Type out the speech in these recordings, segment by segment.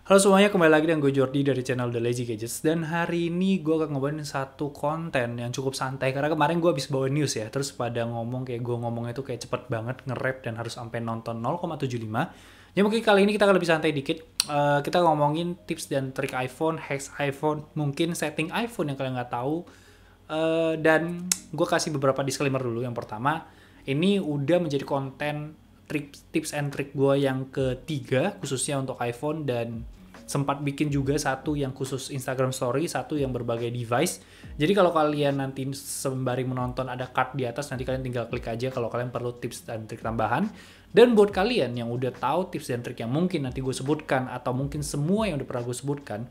Halo semuanya, kembali lagi dengan gue Jordi dari channel The Lazy Gadgets. Dan hari ini gue akan ngebawain satu konten yang cukup santai. Karena kemarin gue habis bawa news ya, terus pada ngomong kayak gue ngomongnya tuh kayak cepet banget, nge-rap dan harus sampai nonton 0,75. Ya mungkin kali ini kita akan lebih santai dikit. Kita ngomongin tips dan trik iPhone, hacks iPhone, mungkin setting iPhone yang kalian nggak tahu. Dan gue kasih beberapa disclaimer dulu. Yang pertama, ini udah menjadi konten tips and trick gue yang ketiga khususnya untuk iPhone, dan sempat bikin juga satu yang khusus Instagram Story, satu yang berbagai device. Jadi kalau kalian nanti sembari menonton ada card di atas, nanti kalian tinggal klik aja kalau kalian perlu tips dan trik tambahan. Dan buat kalian yang udah tahu tips dan trik yang mungkin nanti gue sebutkan, atau mungkin semua yang udah pernah gue sebutkan,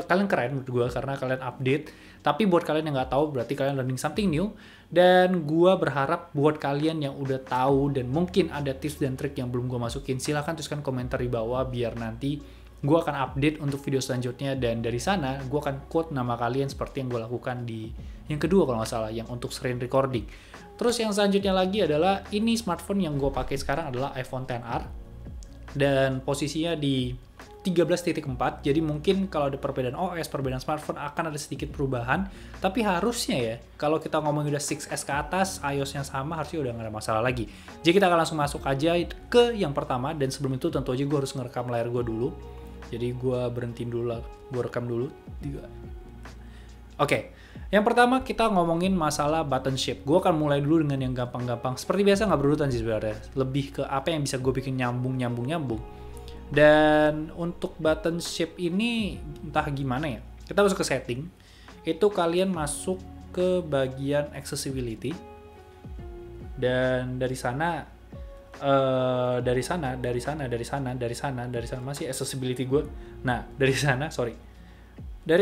kalian keren menurut gue karena kalian update. Tapi buat kalian yang nggak tahu, berarti kalian learning something new. Dan gue berharap buat kalian yang udah tahu dan mungkin ada tips dan trik yang belum gue masukin, silahkan tuliskan komentar di bawah biar nanti gue akan update untuk video selanjutnya. Dan dari sana gue akan quote nama kalian seperti yang gue lakukan di yang kedua kalau nggak salah, yang untuk screen recording. Terus yang selanjutnya lagi adalah ini smartphone yang gue pakai sekarang adalah iPhone XR dan posisinya di 13.4. Jadi mungkin kalau ada perbedaan OS, perbedaan smartphone akan ada sedikit perubahan. Tapi harusnya ya, kalau kita ngomong udah 6S ke atas, iOS-nya sama, harusnya udah nggak ada masalah lagi. Jadi kita akan langsung masuk aja ke yang pertama. Dan sebelum itu tentu aja gue harus ngerekam layar gue dulu. Jadi gue berhentiin dulu lah, gue rekam dulu. Oke, yang pertama kita ngomongin masalah button shape. Gue akan mulai dulu dengan yang gampang-gampang. Seperti biasa nggak berurutan sih sebenarnya. Lebih ke apa yang bisa gue bikin nyambung. Dan untuk button shape ini entah gimana ya. Kita masuk ke setting. Itu kalian masuk ke bagian accessibility. Dan dari sana masih accessibility gue. Nah, dari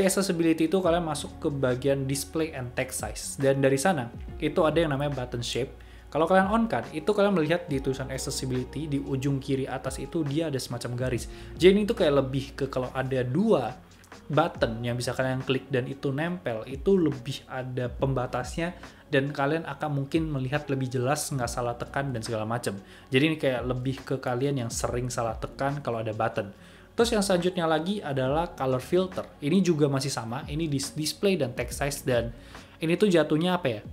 accessibility itu kalian masuk ke bagian display and text size. Dan dari sana itu ada yang namanya button shape. Kalau kalian on kan, itu kalian melihat di tulisan accessibility di ujung kiri atas itu dia ada semacam garis. Jadi ini tuh kayak lebih ke kalau ada dua button yang bisa kalian klik dan itu nempel, itu lebih ada pembatasnya dan kalian akan mungkin melihat lebih jelas, nggak salah tekan dan segala macam. Jadi ini kayak lebih ke kalian yang sering salah tekan kalau ada button. Terus yang selanjutnya lagi adalah color filter. Ini juga masih sama, ini display dan text size, dan ini tuh jatuhnya apa ya?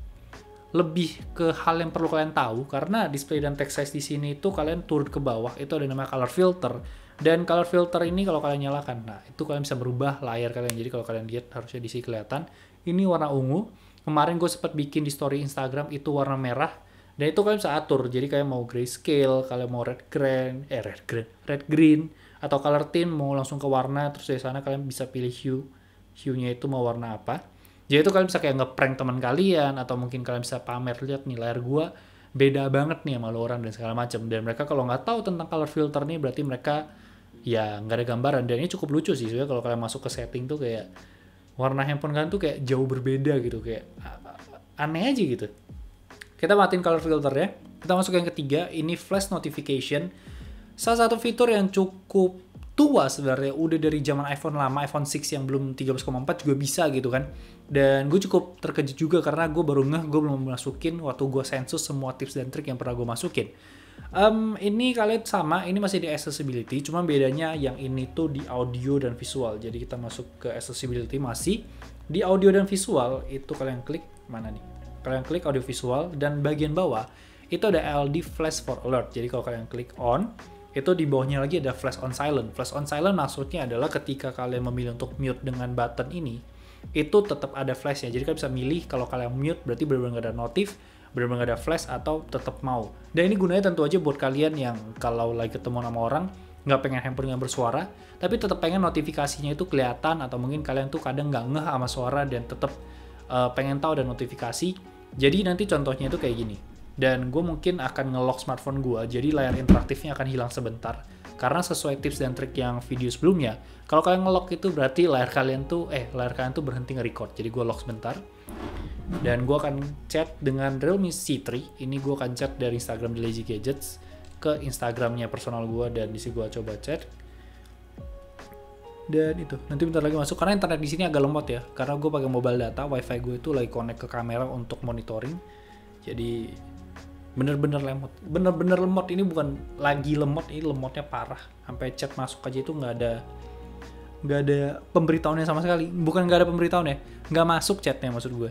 Lebih ke hal yang perlu kalian tahu karena display dan text size di sini itu kalian turun ke bawah itu ada namanya color filter. Dan color filter ini kalau kalian nyalakan, nah itu kalian bisa merubah layar kalian. Jadi kalau kalian lihat harusnya di sini kelihatan ini warna ungu. Kemarin gue sempat bikin di story Instagram itu warna merah. Dan itu kalian bisa atur. Jadi kalian mau grayscale, kalian mau red green, atau color tint mau langsung ke warna. Terus dari sana kalian bisa pilih hue-nya itu mau warna apa. Jadi itu kalian bisa kayak ngeprank teman kalian, atau mungkin kalian bisa pamer, lihat nih layar gua beda banget nih sama lo orang dan segala macam. Dan mereka kalau nggak tahu tentang color filter nih berarti mereka ya nggak ada gambaran. Dan ini cukup lucu sih sebenarnya kalau kalian masuk ke setting tuh kayak warna handphone kalian tuh kayak jauh berbeda gitu, kayak aneh aja gitu. Kita matiin color filter ya. Kita masuk ke yang ketiga, ini flash notification. Salah satu fitur yang cukup tua sebenarnya, udah dari zaman iPhone lama, iPhone 6 yang belum 13,4 juga bisa gitu kan. Dan gue cukup terkejut juga karena gue baru gue belum masukin waktu gue sensus semua tips dan trik yang pernah gue masukin. Ini kalian sama, ini masih di accessibility, cuma bedanya yang ini tuh di audio dan visual. Jadi kita masuk ke accessibility, masih di audio dan visual, itu kalian klik mana nih? Kalian klik audio visual dan bagian bawah itu ada LED flash for alert. Jadi kalau kalian klik on, itu di bawahnya lagi ada flash on silent. Flash on silent maksudnya adalah ketika kalian memilih untuk mute dengan button ini, itu tetap ada flashnya. Jadi kalian bisa milih kalau kalian mute berarti benar-benar nggak ada notif, benar-benar nggak ada flash, atau tetap mau. Dan ini gunanya tentu aja buat kalian yang kalau lagi ketemu sama orang nggak pengen handphone yang bersuara, tapi tetap pengen notifikasinya itu kelihatan, atau mungkin kalian tuh kadang nggak ngeh sama suara dan tetap pengen tahu ada notifikasi. Jadi nanti contohnya itu kayak gini. Dan gue mungkin akan nge-lock smartphone gue, jadi layar interaktifnya akan hilang sebentar. Karena sesuai tips dan trik yang video sebelumnya, kalau kalian nge-lock itu berarti layar kalian tuh berhenti nge-record. Jadi gue lock sebentar. Dan gue akan chat dengan Realme C3. Ini gue akan chat dari Instagram The Lazy Gadgets ke Instagramnya personal gue, dan di sini gue coba chat. Dan itu nanti bentar lagi masuk karena internet di sini agak lemot ya. Karena gue pakai mobile data, wifi gue itu lagi connect ke kamera untuk monitoring. Jadi bener-bener lemot, bener-bener lemot. Ini bukan lagi lemot, ini lemotnya parah, sampai chat masuk aja itu nggak ada pemberitahuannya sama sekali. Bukan nggak ada pemberitahuannya, nggak masuk chatnya maksud gue.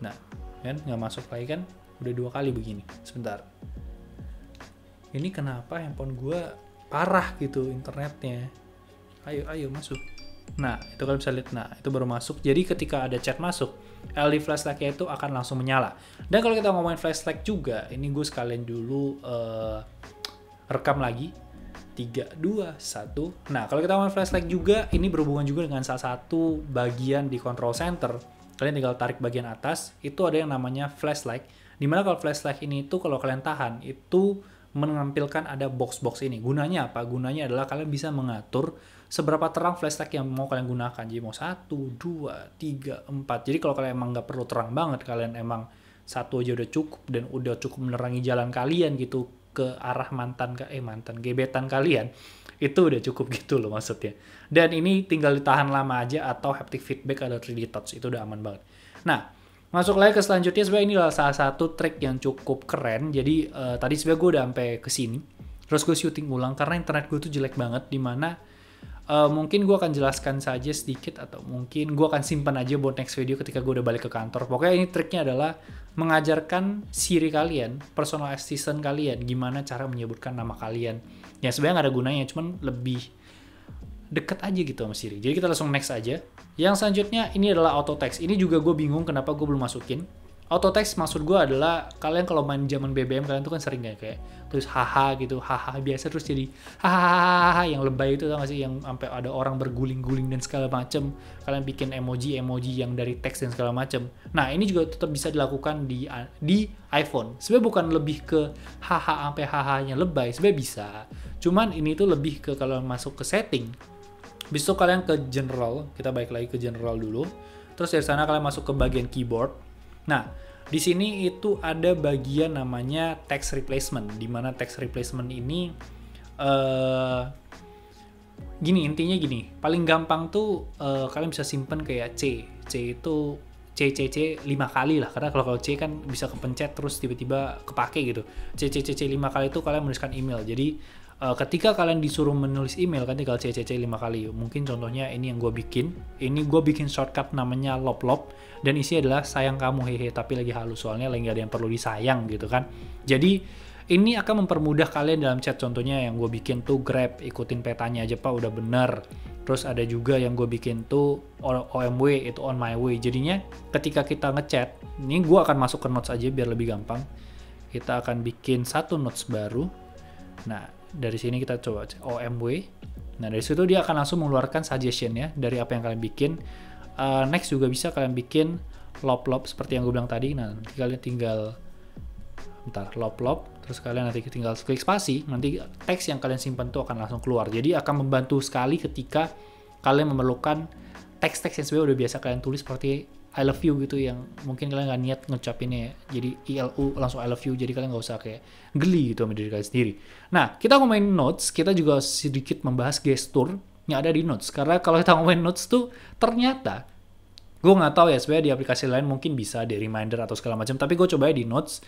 Nah kan nggak masuk lagi kan, udah 2 kali begini. Sebentar, ini kenapa handphone gue parah gitu internetnya. Ayo masuk. Nah itu kalian bisa lihat, nah itu baru masuk. Jadi ketika ada chat masuk, LED flashlight-nya itu akan langsung menyala. Dan kalau kita ngomongin flashlight juga, ini gue sekalian dulu rekam lagi. 3, 2, 1. Nah kalau kita ngomongin flashlight juga, ini berhubungan juga dengan salah satu bagian di control center. Kalian tinggal tarik bagian atas, itu ada yang namanya flashlight. Dimana kalau flashlight ini itu kalau kalian tahan, itu menampilkan ada box-box ini. Gunanya apa? Gunanya adalah kalian bisa mengatur seberapa terang flashlight yang mau kalian gunakan. Jadi mau 1, 2, 3, 4. Jadi kalau kalian emang nggak perlu terang banget, kalian emang 1 aja udah cukup dan udah cukup menerangi jalan kalian gitu ke arah gebetan kalian, itu udah cukup gitu loh maksudnya. Dan ini tinggal ditahan lama aja atau haptic feedback atau 3D touch, itu udah aman banget. Nah, masuk lagi ke selanjutnya, sebenarnya ini adalah salah satu trik yang cukup keren. Jadi tadi sebenarnya gue udah sampai kesini, terus gue syuting ulang karena internet gue tuh jelek banget, dimana mungkin gue akan jelaskan saja sedikit atau mungkin gue akan simpan aja buat next video ketika gue udah balik ke kantor. Pokoknya ini triknya adalah mengajarkan Siri kalian, personal assistant kalian, gimana cara menyebutkan nama kalian. Ya sebenarnya nggak ada gunanya, cuman lebih deket aja gitu sama Siri. Jadi kita langsung next aja. Yang selanjutnya ini adalah auto text. Ini juga gue bingung kenapa gue belum masukin. Auto text maksud gue adalah kalian kalau main zaman BBM kalian tuh kan sering kayak terus haha gitu, haha biasa terus jadi hahaha yang lebay itu, tau gak sih, yang sampai ada orang berguling-guling dan segala macem. Kalian bikin emoji yang dari teks dan segala macem. Nah ini juga tetap bisa dilakukan di iPhone. Sebenarnya bukan lebih ke haha sampai haha-nya lebay, sebenarnya bisa. Cuman ini tuh lebih ke kalau masuk ke setting. Habis itu kalian ke general, kita balik lagi ke general dulu. Terus dari sana kalian masuk ke bagian keyboard. Nah, di sini itu ada bagian namanya text replacement, di mana text replacement ini intinya gini, paling gampang tuh kalian bisa simpen kayak C itu C 5 kali lah, karena kalau C kan bisa kepencet terus tiba-tiba kepake gitu. C 5 kali itu kalian menuliskan email. Jadi ketika kalian disuruh menulis email kan tinggal C 5 kali. Mungkin contohnya ini yang gue bikin. Ini gue bikin shortcut namanya lop dan isi adalah sayang kamu hehe, tapi lagi halus soalnya lagi gak ada yang perlu disayang gitu kan. Jadi ini akan mempermudah kalian dalam chat. Contohnya yang gue bikin tuh Grab, ikutin petanya aja pak, udah bener. Terus ada juga yang gue bikin tuh OMW, itu on my way. Jadinya ketika kita ngechat, ini gue akan masuk ke notes aja biar lebih gampang. Kita akan bikin satu notes baru. Nah dari sini kita coba OMW. Nah dari situ dia akan langsung mengeluarkan suggestion-nya dari apa yang kalian bikin. Next juga bisa kalian bikin lop seperti yang gue bilang tadi. Nah nanti kalian tinggal lop terus kalian nanti tinggal klik spasi, nanti teks yang kalian simpan tuh akan langsung keluar. Jadi akan membantu sekali ketika kalian memerlukan teks-teks yang sebenarnya udah biasa kalian tulis seperti I love you gitu, yang mungkin kalian nggak niat ngucapinnya ya. Jadi ILU langsung I love you, jadi kalian nggak usah kayak geli gitu sama diri kalian sendiri. Nah, kita ngomongin notes, kita juga sedikit membahas gestur yang ada di notes. Karena kalau kita ngomongin notes tuh ternyata, gue nggak tahu ya sebenarnya di aplikasi lain mungkin bisa di reminder atau segala macam, tapi gue coba di notes,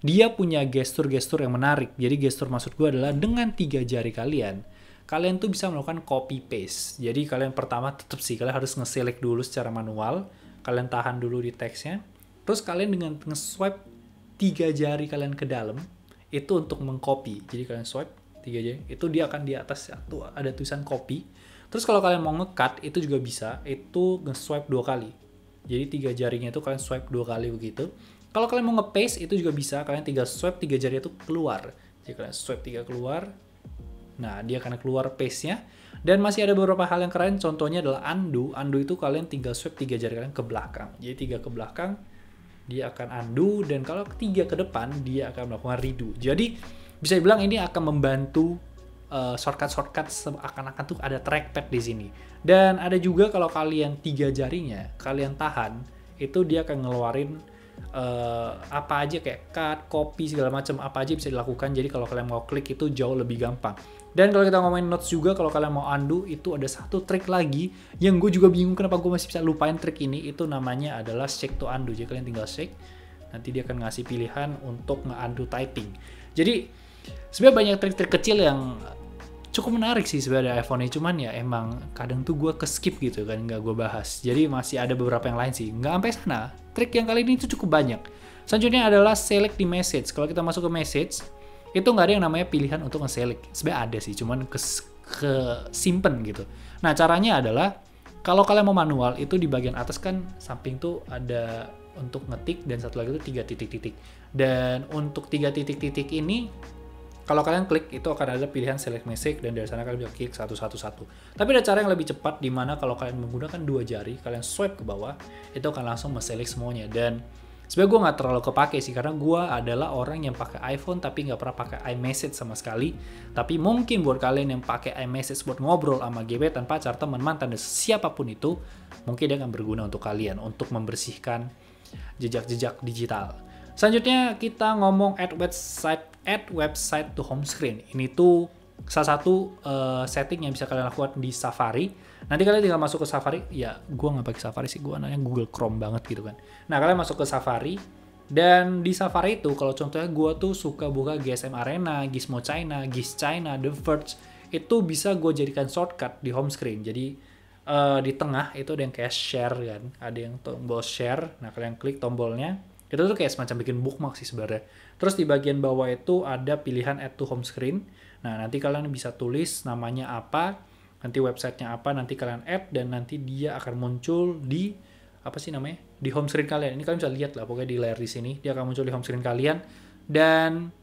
dia punya gestur-gestur yang menarik. Jadi gestur maksud gue adalah dengan 3 jari kalian tuh bisa melakukan copy paste. Jadi kalian pertama tetap sih, kalian harus nge-select dulu secara manual. Kalian tahan dulu di teksnya, terus kalian dengan nge-swipe 3 jari kalian ke dalam, itu untuk mengcopy. Jadi kalian swipe 3 jari, itu dia akan di atas satu ada tulisan copy. Terus kalau kalian mau nge-cut, itu juga bisa, itu nge-swipe 2 kali. Jadi 3 jarinya itu kalian swipe 2 kali begitu. Kalau kalian mau nge-paste, itu juga bisa, kalian tinggal swipe 3 jari itu keluar. Jadi kalian swipe 3 keluar, nah dia akan keluar paste-nya. Dan masih ada beberapa hal yang keren, contohnya adalah undo. Undo itu kalian tinggal swipe 3 jari kalian ke belakang. Jadi 3 ke belakang, dia akan undo. Dan kalau 3 ke depan, dia akan melakukan redo. Jadi bisa dibilang ini akan membantu shortcut seakan-akan tuh ada trackpad di sini. Dan ada juga kalau kalian 3 jarinya, kalian tahan, itu dia akan ngeluarin apa aja kayak cut, copy, segala macam, apa aja bisa dilakukan. Jadi kalau kalian mau klik itu jauh lebih gampang. Dan kalau kita ngomongin notes juga, kalau kalian mau undo, itu ada satu trik lagi yang gue juga bingung kenapa gue masih bisa lupain trik ini. Itu namanya adalah shake to undo. Jadi kalian tinggal shake, nanti dia akan ngasih pilihan untuk nge-undo typing. Jadi sebenarnya banyak trik-trik kecil yang cukup menarik sih sebenarnya iPhone ini, cuman ya emang kadang tuh gue ke-skip gitu kan, nggak gue bahas. Jadi masih ada beberapa yang lain sih, nggak sampai sana. Trik yang kali ini tuh cukup banyak. Selanjutnya adalah select di message. Kalau kita masuk ke message, itu nggak ada yang namanya pilihan untuk nge-select. Sebenarnya ada sih, cuman simpen gitu. Nah, caranya adalah kalau kalian mau manual, itu di bagian atas kan samping tuh ada untuk ngetik, dan satu lagi itu 3 titik-titik. Dan untuk 3 titik-titik ini, kalau kalian klik, itu akan ada pilihan select message, dan dari sana kalian bisa klik satu-satu. Tapi ada cara yang lebih cepat, di mana kalau kalian menggunakan 2 jari, kalian swipe ke bawah, itu akan langsung select semuanya. Dan sebenarnya gue nggak terlalu kepake sih, karena gue adalah orang yang pakai iPhone tapi nggak pernah pakai iMessage sama sekali. Tapi mungkin buat kalian yang pakai iMessage buat ngobrol sama gebetan, pacar, teman, mantan, dan siapapun itu, mungkin dia akan berguna untuk kalian untuk membersihkan jejak-jejak digital. Selanjutnya kita ngomong add website to home screen. Ini tuh salah satu setting yang bisa kalian lakukan di Safari. Nanti kalian tinggal masuk ke Safari. Ya, gue nggak pakai Safari sih, gue anaknya Google Chrome banget gitu kan. Nah, kalian masuk ke Safari, dan di Safari itu kalau contohnya gue tuh suka buka GSM Arena, Gizmo China, Giz China, The Verge, itu bisa gue jadikan shortcut di home screen. Jadi di tengah itu ada yang kayak share kan, ada yang tombol share. Nah, kalian klik tombolnya. Itu tuh kayak semacam bikin bookmark sih sebenarnya. Terus di bagian bawah itu ada pilihan add to home screen. Nah, nanti kalian bisa tulis namanya apa, nanti websitenya apa, nanti kalian add, dan nanti dia akan muncul di di home screen kalian. Ini kalian bisa lihat lah, pokoknya di layar di sini dia akan muncul di home screen kalian. Dan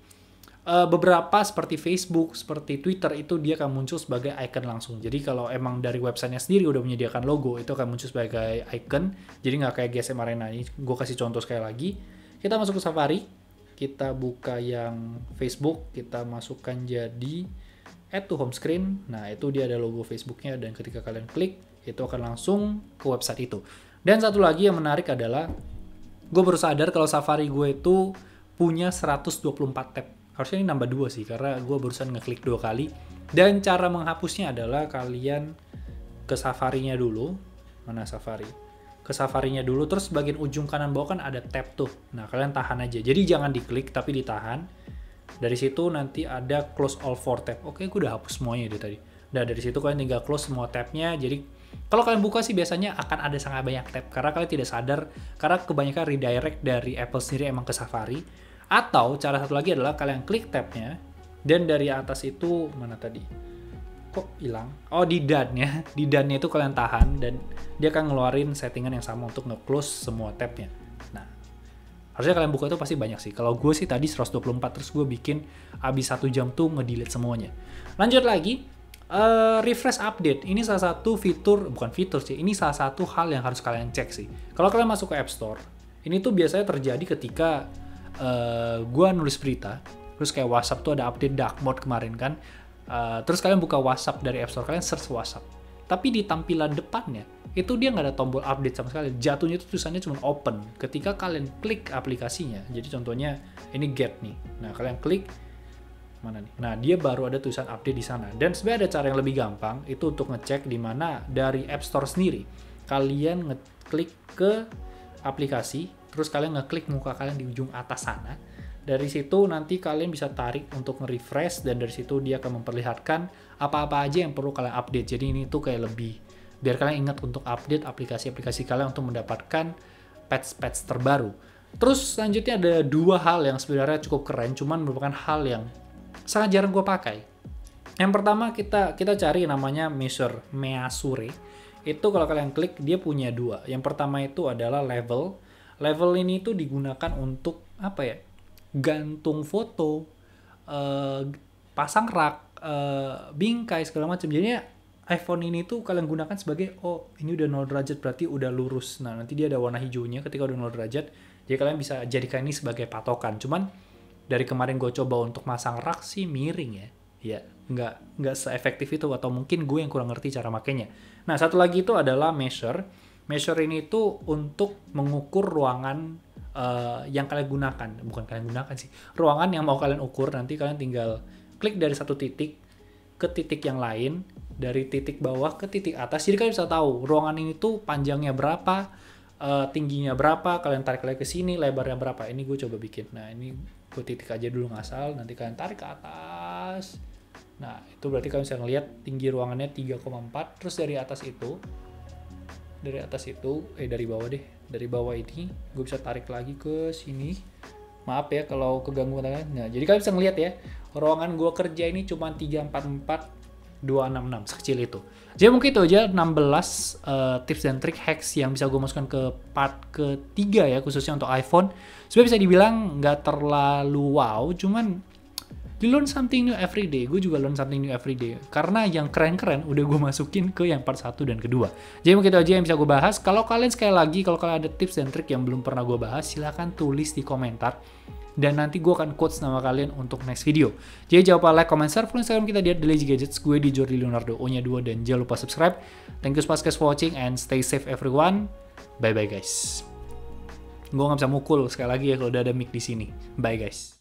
beberapa seperti Facebook, seperti Twitter, itu dia akan muncul sebagai icon langsung. Jadi kalau emang dari websitenya sendiri udah menyediakan logo, itu akan muncul sebagai icon. Jadi nggak kayak GSM Arena. Ini gue kasih contoh sekali lagi. Kita masuk ke Safari, kita buka yang Facebook, kita masukkan jadi add to home screen. Nah, itu dia ada logo Facebooknya, dan ketika kalian klik, itu akan langsung ke website itu. Dan satu lagi yang menarik adalah, gue baru sadar kalau Safari gue itu punya 124 tab. Harusnya ini nambah 2 sih, karena gue barusan ngeklik 2 kali. Dan cara menghapusnya adalah kalian ke Safari-nya dulu. Mana Safari? Ke Safari-nya dulu, terus bagian ujung kanan bawah kan ada tab tuh. Nah, kalian tahan aja. Jadi jangan diklik, tapi ditahan. Dari situ nanti ada close all 4 tab. Oke, gue udah hapus semuanya dari tadi. Nah, dari situ kalian tinggal close semua tabnya. Jadi kalau kalian buka sih biasanya akan ada sangat banyak tab, karena kalian tidak sadar, karena kebanyakan redirect dari Apple sendiri emang ke Safari. Atau cara satu lagi adalah kalian klik tabnya, dan dari atas itu mana tadi? Kok hilang? Oh, di done-nya. Di done-nya itu kalian tahan, dan dia akan ngeluarin settingan yang sama untuk nge-close semua tabnya. Nah, harusnya kalian buka itu pasti banyak sih. Kalau gue sih tadi 124, terus gue bikin abis 1 jam tuh nge-delete semuanya. Lanjut lagi, refresh update. Ini salah satu fitur, bukan fitur sih, ini salah satu hal yang harus kalian cek sih. Kalau kalian masuk ke App Store, ini tuh biasanya terjadi ketika gue nulis berita, terus kayak WhatsApp tuh ada update dark mode kemarin kan, terus kalian buka WhatsApp dari App Store, kalian search WhatsApp, tapi di tampilan depannya itu dia nggak ada tombol update sama sekali, jatuhnya itu tulisannya cuma open. Ketika kalian klik aplikasinya, jadi contohnya ini Get nih, nah kalian klik mana nih, nah dia baru ada tulisan update di sana. Dan sebenarnya ada cara yang lebih gampang itu untuk ngecek, di mana dari App Store sendiri kalian ngeklik ke aplikasi, terus kalian ngeklik muka kalian di ujung atas sana. Dari situ nanti kalian bisa tarik untuk nge-refresh, dan dari situ dia akan memperlihatkan apa-apa aja yang perlu kalian update. Jadi ini tuh kayak lebih biar kalian ingat untuk update aplikasi-aplikasi kalian untuk mendapatkan patch-patch terbaru. Terus selanjutnya ada 2 hal yang sebenarnya cukup keren, cuman merupakan hal yang sangat jarang gue pakai. Yang pertama kita cari namanya Measure. Itu kalau kalian klik dia punya 2. Yang pertama itu adalah level. Level ini tuh digunakan untuk apa ya? Gantung foto, pasang rak, bingkai segala macam. Jadinya iPhone ini tuh kalian gunakan sebagai, oh ini udah 0 derajat berarti udah lurus. Nah, nanti dia ada warna hijaunya ketika udah 0 derajat. Jadi kalian bisa jadikan ini sebagai patokan. Cuman dari kemarin gue coba untuk masang rak sih miring ya. Ya, nggak se-efektif itu, atau mungkin gue yang kurang ngerti cara makainya. Nah, satu lagi itu adalah Measure. Measure ini tuh untuk mengukur ruangan yang kalian gunakan. Bukan kalian gunakan sih. Ruangan yang mau kalian ukur, nanti kalian tinggal klik dari satu titik ke titik yang lain, dari titik bawah ke titik atas. Jadi kalian bisa tahu ruangan ini tuh panjangnya berapa, tingginya berapa, kalian tarik lagi ke sini, lebarnya berapa. Ini gue coba bikin. Nah, ini gue titik aja dulu ngasal, nanti kalian tarik ke atas. Nah, itu berarti kalian bisa ngeliat tinggi ruangannya 3,4. Terus dari atas itu, dari bawah deh. Dari bawah ini, gue bisa tarik lagi ke sini. Maaf ya kalau keganggu tangan. Nah, jadi kalian bisa ngeliat ya, ruangan gue kerja ini cuma 344 266, sekecil itu. Jadi mungkin itu aja 16 tips dan trik hacks yang bisa gue masukkan ke part ketiga ya, khususnya untuk iPhone. Sebenarnya bisa dibilang nggak terlalu wow, cuman you learn something new every day. Gue juga learn something new every day. Karena yang keren-keren udah gue masukin ke yang part 1 dan kedua. Jadi mungkin itu aja yang bisa gue bahas. Kalau kalian sekali lagi, kalau kalian ada tips dan trik yang belum pernah gue bahas, silahkan tulis di komentar. Dan nanti gue akan quotes nama kalian untuk next video. Jadi jangan lupa like, comment, share, follow Instagram kita di @lazy gadgets. Gue di Jordi Leonardo, O-nya 2, dan jangan lupa subscribe. Thank you so much guys for watching and stay safe everyone. Bye-bye guys. Gue nggak bisa mukul sekali lagi ya kalau udah ada mic di sini. Bye guys.